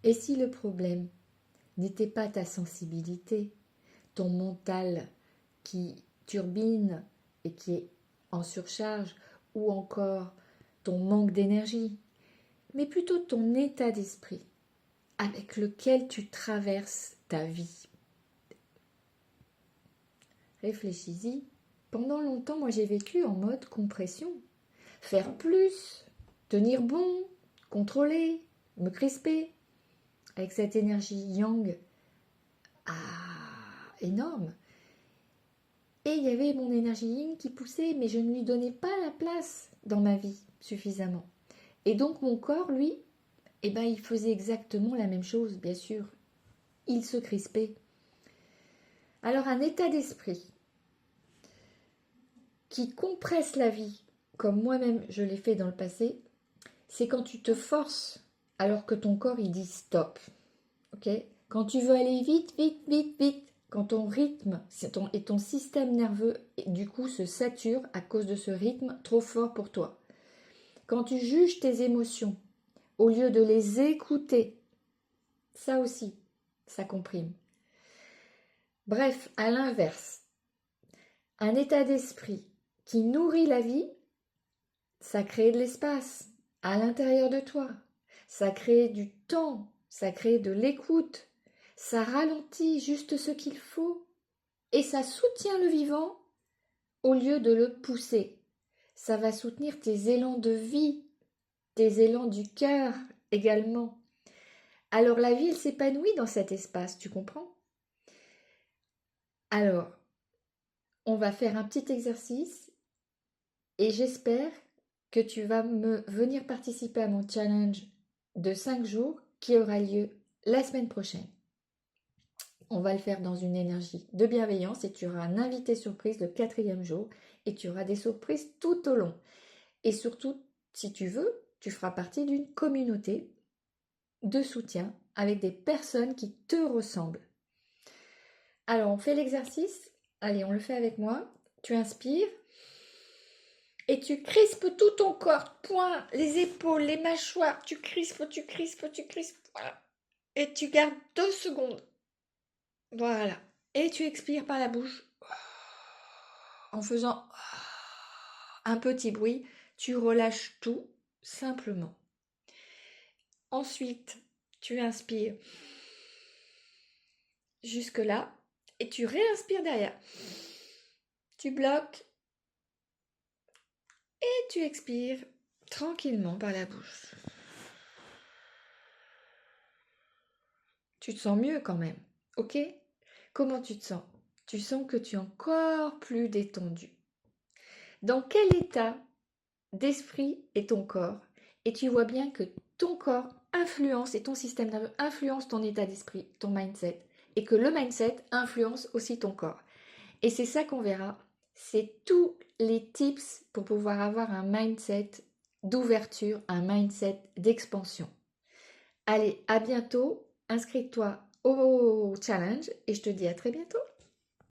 Et si le problème n'était pas ta sensibilité, ton mental qui turbine et qui est en surcharge, ou encore ton manque d'énergie, mais plutôt ton état d'esprit avec lequel tu traverses ta vie. Réfléchis-y. Pendant longtemps, moi j'ai vécu en mode compression. Faire plus, tenir bon, contrôler, me crisper, avec cette énergie yang énorme. Et il y avait mon énergie yin qui poussait, mais je ne lui donnais pas la place dans ma vie suffisamment. Et donc mon corps, lui, il faisait exactement la même chose, bien sûr. Il se crispait. Alors un état d'esprit qui compresse la vie, comme moi-même je l'ai fait dans le passé, c'est quand tu te forces alors que ton corps il dit stop. Ok ? Quand tu veux aller vite, vite, vite, vite, quand ton rythme et ton système nerveux du coup se saturent à cause de ce rythme trop fort pour toi. Quand tu juges tes émotions au lieu de les écouter, ça aussi, ça comprime. Bref, à l'inverse, un état d'esprit qui nourrit la vie, ça crée de l'espace à l'intérieur de toi. Ça crée du temps, ça crée de l'écoute, ça ralentit juste ce qu'il faut et ça soutient le vivant au lieu de le pousser. Ça va soutenir tes élans de vie, tes élans du cœur également. Alors la vie, elle s'épanouit dans cet espace, tu comprends ? Alors, on va faire un petit exercice et j'espère que tu vas venir participer à mon challenge de 5 jours qui aura lieu la semaine prochaine. On va le faire dans une énergie de bienveillance et tu auras un invité surprise le 4e jour et tu auras des surprises tout au long. Et surtout, si tu veux, tu feras partie d'une communauté de soutien avec des personnes qui te ressemblent. Alors, on fait l'exercice. Allez, on le fait avec moi. Tu inspires et tu crispes tout ton corps, poings, les épaules, les mâchoires. Tu crispes, tu crispes, tu crispes. Voilà. Et tu gardes 2 secondes. Voilà. Et tu expires par la bouche en faisant un petit bruit. Tu relâches tout simplement. Ensuite, tu inspires jusque là et tu réinspires derrière. Tu bloques et tu expires tranquillement par la bouche. Tu te sens mieux quand même, ok ? Comment tu te sens ? Tu sens que tu es encore plus détendu. Dans quel état d'esprit est ton corps ? Et tu vois bien que ton corps influence et ton système nerveux influence ton état d'esprit, ton mindset. Et que le mindset influence aussi ton corps. Et c'est ça qu'on verra. C'est tous les tips pour pouvoir avoir un mindset d'ouverture, un mindset d'expansion. Allez, à bientôt. Inscris-toi au challenge et je te dis à très bientôt.